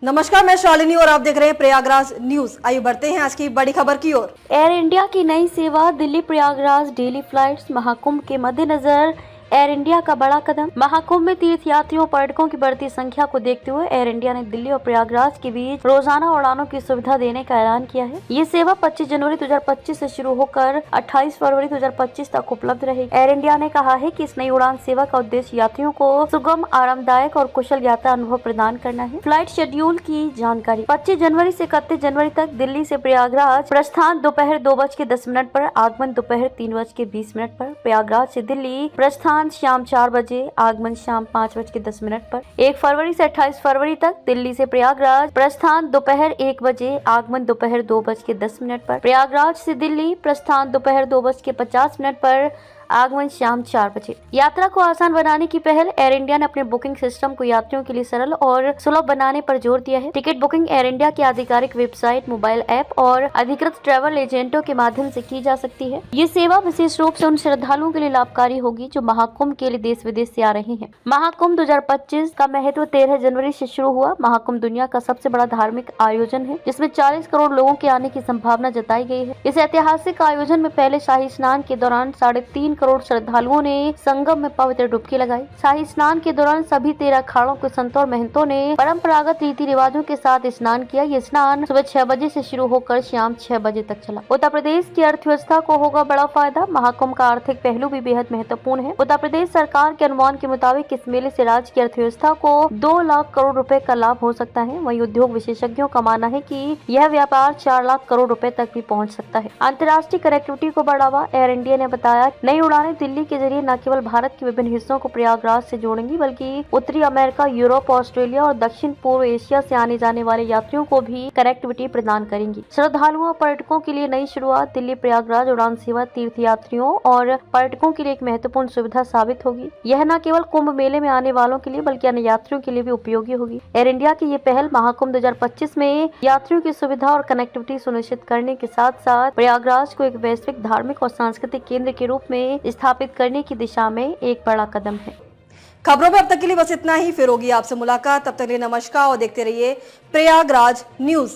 नमस्कार, मैं शालिनी और आप देख रहे हैं प्रयागराज न्यूज। आइए बढ़ते हैं आज की बड़ी खबर की ओर। एयर इंडिया की नई सेवा दिल्ली प्रयागराज डेली फ्लाइट्स। महाकुंभ के मद्देनजर एयर इंडिया का बड़ा कदम। महाकुंभ में तीर्थयात्रियों पर्यटकों की बढ़ती संख्या को देखते हुए एयर इंडिया ने दिल्ली और प्रयागराज के बीच रोजाना उड़ानों की सुविधा देने का ऐलान किया है। ये सेवा 25 जनवरी 2025 से शुरू होकर 28 फरवरी 2025 तक उपलब्ध रहेगी। एयर इंडिया ने कहा है कि इस नई उड़ान सेवा का उद्देश्य यात्रियों को सुगम, आरामदायक और कुशल यात्रा अनुभव प्रदान करना है। फ्लाइट शेड्यूल की जानकारी। 25 जनवरी से 31 जनवरी तक दिल्ली से प्रयागराज प्रस्थान दोपहर 2:10 पर, आगमन दोपहर 3:20 पर। प्रयागराज से दिल्ली प्रस्थान शाम 4 बजे, आगमन शाम 5:10 पर। 1 फरवरी से 28 फरवरी तक दिल्ली से प्रयागराज प्रस्थान दोपहर 1 बजे, आगमन दोपहर 2:10 पर। प्रयागराज से दिल्ली प्रस्थान दोपहर 2:50 पर, आगमन शाम 4 बजे। यात्रा को आसान बनाने की पहल। एयर इंडिया ने अपने बुकिंग सिस्टम को यात्रियों के लिए सरल और सुलभ बनाने पर जोर दिया है। टिकट बुकिंग एयर इंडिया की आधिकारिक वेबसाइट, मोबाइल ऐप और अधिकृत ट्रैवल एजेंटों के माध्यम से की जा सकती है। ये सेवा विशेष रूप से उन श्रद्धालुओं के लिए लाभकारी होगी जो महाकुंभ के लिए देश विदेश से आ रहे हैं। महाकुंभ 2025 का महत्व 13 जनवरी से शुरू हुआ। महाकुंभ दुनिया का सबसे बड़ा धार्मिक आयोजन है जिसमें 40 करोड़ लोगों के आने की संभावना जताई गई है। इस ऐतिहासिक आयोजन में पहले शाही स्नान के दौरान 3.5 करोड़ श्रद्धालुओं ने संगम में पवित्र डुबकी लगाई। शाही स्नान के दौरान सभी 13 अखाड़ों के संतों और महंतों ने परंपरागत रीति रिवाजों के साथ स्नान किया। ये स्नान सुबह 6 बजे से शुरू होकर शाम 6 बजे तक चला। उत्तर प्रदेश की अर्थव्यवस्था को होगा बड़ा फायदा। महाकुंभ का आर्थिक पहलू भी बेहद महत्वपूर्ण है। उत्तर प्रदेश सरकार के अनुमान के मुताबिक इस मेले से राज्य की अर्थव्यवस्था को 2 लाख करोड़ रुपए का लाभ हो सकता है। वहीं उद्योग विशेषज्ञों का मानना है कि यह व्यापार 4 लाख करोड़ रुपए तक भी पहुंच सकता है। अंतर्राष्ट्रीय कनेक्टिविटी को बढ़ावा। एयर इंडिया ने बताया नई उड़ानें दिल्ली के जरिए न केवल भारत के विभिन्न हिस्सों को प्रयागराज से जोड़ेंगी बल्कि उत्तरी अमेरिका, यूरोप, ऑस्ट्रेलिया और दक्षिण पूर्व एशिया से आने जाने वाले यात्रियों को भी कनेक्टिविटी प्रदान करेंगी। श्रद्धालुओं और पर्यटकों के लिए नई शुरुआत। दिल्ली प्रयागराज उड़ान सेवा तीर्थयात्रियों और पर्यटकों के लिए एक महत्वपूर्ण सुविधा साबित होगी। यह न केवल कुंभ मेले में आने वालों के लिए बल्कि अन्य यात्रियों के लिए भी उपयोगी होगी। एयर इंडिया की ये पहल महाकुंभ 2025 में यात्रियों की सुविधा और कनेक्टिविटी सुनिश्चित करने के साथ साथ प्रयागराज को एक वैश्विक धार्मिक और सांस्कृतिक केंद्र के रूप में स्थापित करने की दिशा में एक बड़ा कदम है। खबरों में अब तक के लिए बस इतना ही। फिर होगी आपसे मुलाकात। तब तक के लिए नमस्कार और देखते रहिए प्रयागराज न्यूज।